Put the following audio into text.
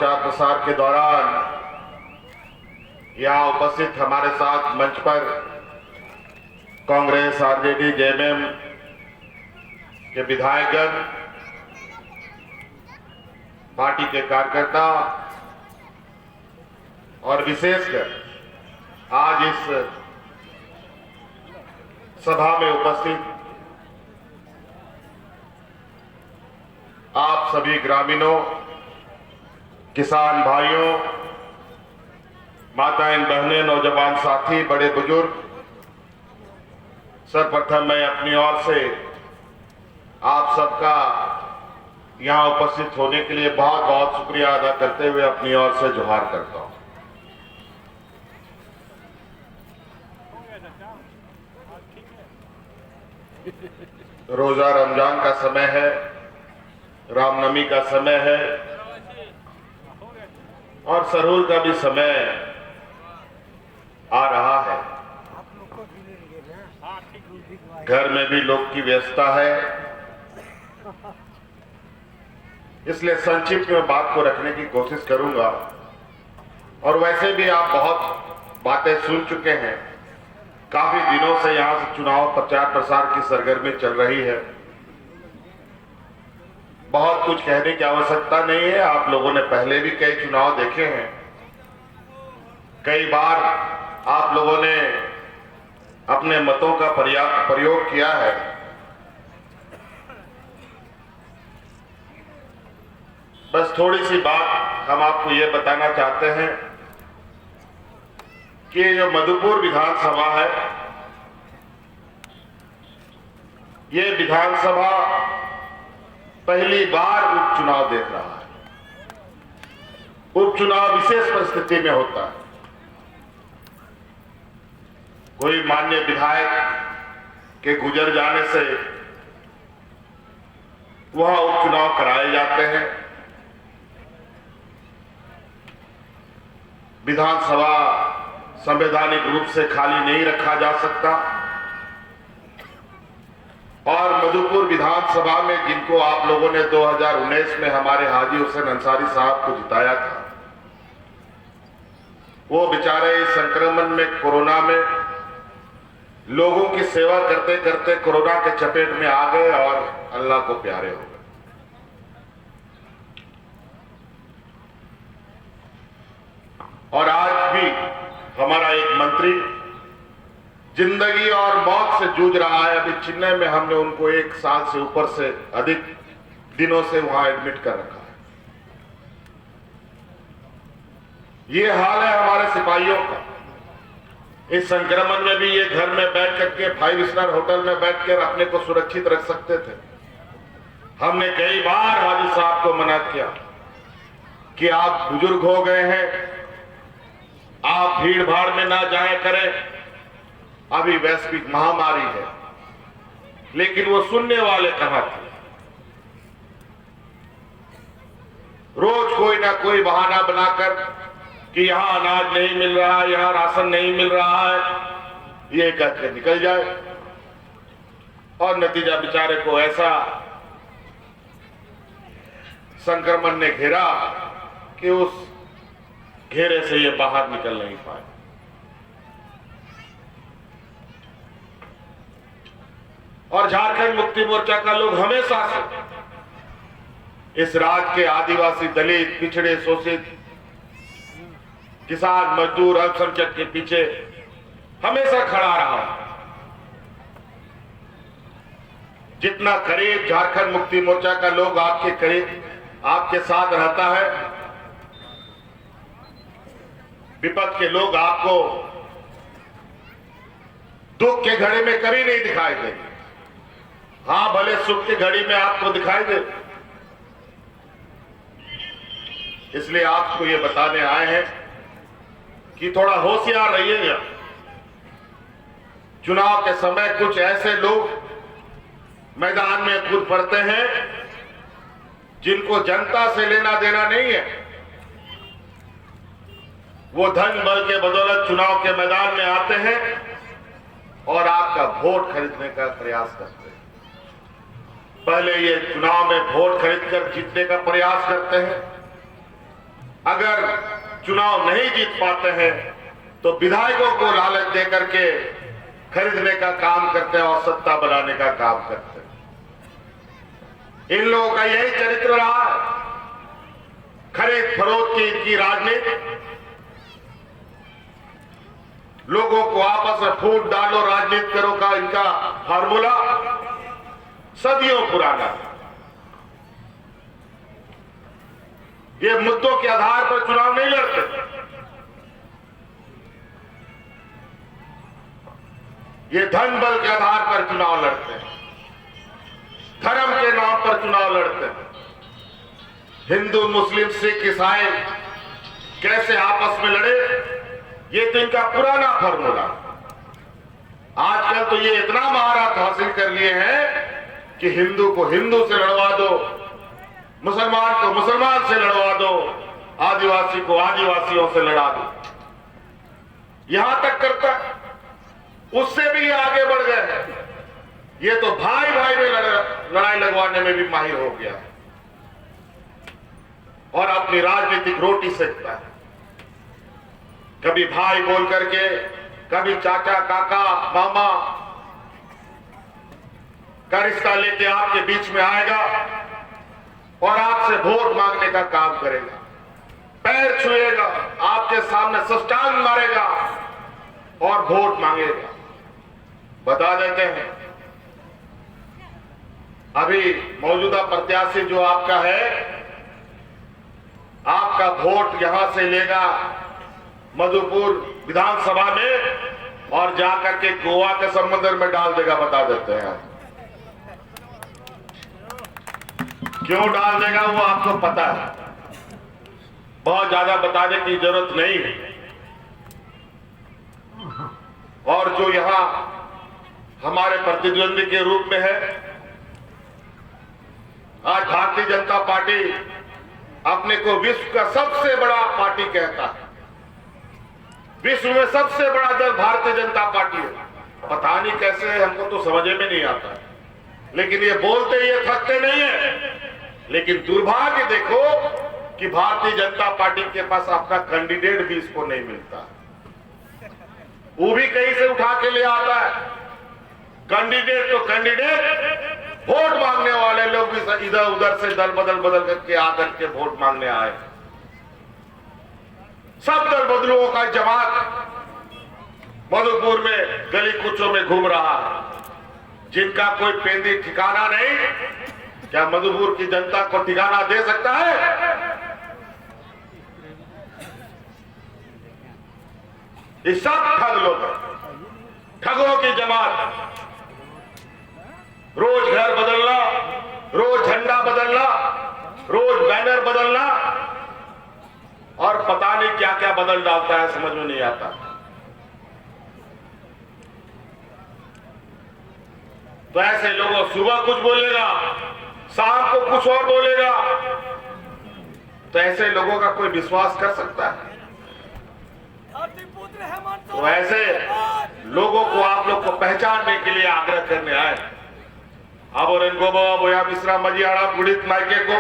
प्रचार प्रसार के दौरान यहाँ उपस्थित हमारे साथ मंच पर कांग्रेस, आरजेडी, जेएमएम के विधायकगण, पार्टी के कार्यकर्ता और विशेषकर आज इस सभा में उपस्थित आप सभी ग्रामीणों, किसान भाइयों, माताएं, बहनें, नौजवान साथी, बड़े बुजुर्ग, सर्वप्रथम मैं अपनी ओर से आप सबका यहां उपस्थित होने के लिए बहुत बहुत शुक्रिया अदा करते हुए अपनी ओर से जोहार करता हूं। रोजा रमजान का समय है, रामनवमी का समय है और सरहुल का भी समय आ रहा है। घर में भी लोग की व्यस्तता है, इसलिए संक्षिप्त में बात को रखने की कोशिश करूंगा। और वैसे भी आप बहुत बातें सुन चुके हैं। काफी दिनों से यहां से चुनाव प्रचार प्रसार की सरगर्मी चल रही है। बहुत कुछ कहने की आवश्यकता नहीं है। आप लोगों ने पहले भी कई चुनाव देखे हैं। कई बार आप लोगों ने अपने मतों का प्रयोग किया है। बस थोड़ी सी बात हम आपको ये बताना चाहते हैं कि जो मधुपुर विधानसभा है, ये विधानसभा पहली बार उपचुनाव देख रहा है। उपचुनाव विशेष परिस्थिति में होता है। कोई माननीय विधायक के गुजर जाने से वह उपचुनाव कराए जाते हैं। विधानसभा संवैधानिक रूप से खाली नहीं रखा जा सकता और मधुपुर विधानसभा में जिनको आप लोगों ने 2019 में हमारे हाजी हुसैन अंसारी साहब को जिताया था, वो बेचारे इस संक्रमण में, कोरोना में लोगों की सेवा करते करते कोरोना के चपेट में आ गए और अल्लाह को प्यारे हो गए। और आज भी हमारा एक मंत्री जिंदगी और मौत से जूझ रहा है। अभी चेन्नई में हमने उनको 1 साल से ऊपर से अधिक दिनों से वहां एडमिट कर रखा है। ये हाल है हमारे सिपाहियों का। इस संक्रमण में भी ये घर में बैठ करके 5 स्टार होटल में बैठकर अपने को सुरक्षित रख सकते थे। हमने कई बार हाजी साहब को मना किया कि आप बुजुर्ग हो गए हैं, आप भीड़ भाड़ में ना जाया करें, अभी वैश्विक महामारी है। लेकिन वो सुनने वाले कहां थे। रोज कोई ना कोई बहाना बनाकर कि यहां अनाज नहीं मिल रहा है, यहां राशन नहीं मिल रहा है, ये कहकर निकल जाए और नतीजा बेचारे को ऐसा संक्रमण ने घेरा कि उस घेरे से ये बाहर निकल नहीं पाए। और झारखंड मुक्ति मोर्चा का लोग हमेशा से इस राज्य के आदिवासी, दलित, पिछड़े, शोषित, किसान, मजदूर, अल्पसंख्यक के पीछे हमेशा खड़ा रहा। जितना करीब झारखंड मुक्ति मोर्चा का लोग आपके करीब, आपके साथ रहता है, विपक्ष के लोग आपको दुख के घड़ी में कभी नहीं दिखाई देंगे। हां, भले सुख की घड़ी में आपको दिखाई दे। इसलिए आपको ये बताने आए हैं कि थोड़ा होशियार रहिएगा। चुनाव के समय कुछ ऐसे लोग मैदान में कूद पड़ते हैं जिनको जनता से लेना देना नहीं है। वो धन बल के बदौलत चुनाव के मैदान में आते हैं और आपका वोट खरीदने का प्रयास करते हैं। पहले ये चुनाव में वोट खरीदकर जीतने का प्रयास करते हैं, अगर चुनाव नहीं जीत पाते हैं तो विधायकों को लालच दे करके खरीदने का काम करते हैं और सत्ता बनाने का काम करते हैं। इन लोगों का यही चरित्र रहा है, खरीद फरोख्त की इनकी राजनीति, लोगों को आपस में फूट डालो राजनीति करो का इनका फार्मूला सदियों पुराना है। ये मुद्दों के आधार पर चुनाव नहीं लड़ते, ये धन बल के आधार पर चुनाव लड़ते हैं, धर्म के नाम पर चुनाव लड़ते हैं। हिंदू मुस्लिम सिख ईसाई कैसे आपस में लड़े, ये तो इनका पुराना फॉर्मूला। आजकल तो ये इतना महारत हासिल कर लिए हैं कि हिंदू को हिंदू से लड़वा दो, मुसलमान को मुसलमान से लड़वा दो, आदिवासी को आदिवासियों से लड़ा दो, यहां तक करता है। उससे भी आगे बढ़ गए, ये तो भाई भाई में लड़ाई लगवाने में भी माहिर हो गया और अपनी राजनीतिक रोटी सेकता है। कभी भाई बोल करके, कभी चाचा काका मामा का रिश्ता लेके आपके बीच में आएगा और आपसे वोट मांगने का काम करेगा, पैर छुएगा, आपके सामने सष्टांग मारेगा और वोट मांगेगा। बता देते हैं, अभी मौजूदा प्रत्याशी जो आपका है, आपका वोट यहां से लेगा मधुपुर विधानसभा में और जाकर के गोवा के समुद्र में डाल देगा। बता देते हैं क्यों डाल देगा, वो आपको पता है, बहुत ज्यादा बताने की जरूरत नहीं है। और जो यहां हमारे प्रतिद्वंदी के रूप में है, आज भारतीय जनता पार्टी अपने को विश्व का सबसे बड़ा पार्टी कहता है, विश्व में सबसे बड़ा दल भारतीय जनता पार्टी है। पता नहीं कैसे, हमको तो समझ में नहीं आता, लेकिन ये बोलते ये थकते नहीं है। लेकिन दुर्भाग्य देखो कि भारतीय जनता पार्टी के पास अपना कैंडिडेट भी इसको नहीं मिलता, वो भी कहीं से उठा के ले आता है। कैंडिडेट तो कैंडिडेट, वोट मांगने वाले लोग भी इधर उधर से दल बदल करके आकर के वोट मांगने आए। सब दल बदलुओं का जमात मधुपुर में गली कुचों में घूम रहा है, जिनका कोई पेंदी ठिकाना नहीं। क्या मधुपुर की जनता को ठिकाना दे सकता है? ये सब ठग लोग हैं, ठगों की जमात। रोज घर बदलना, रोज झंडा बदलना, रोज बैनर बदलना और पता नहीं क्या क्या बदल डालता है, समझ में नहीं आता। तो ऐसे लोगों सुबह कुछ बोलेगा, शाम को कुछ और बोलेगा, तो ऐसे लोगों का कोई विश्वास कर सकता है? तो ऐसे लोगों को आप लोग को पहचानने के लिए आग्रह करने आए। अब और इनको बोया मिश्रा मजियाड़ा गुड़ित मायके को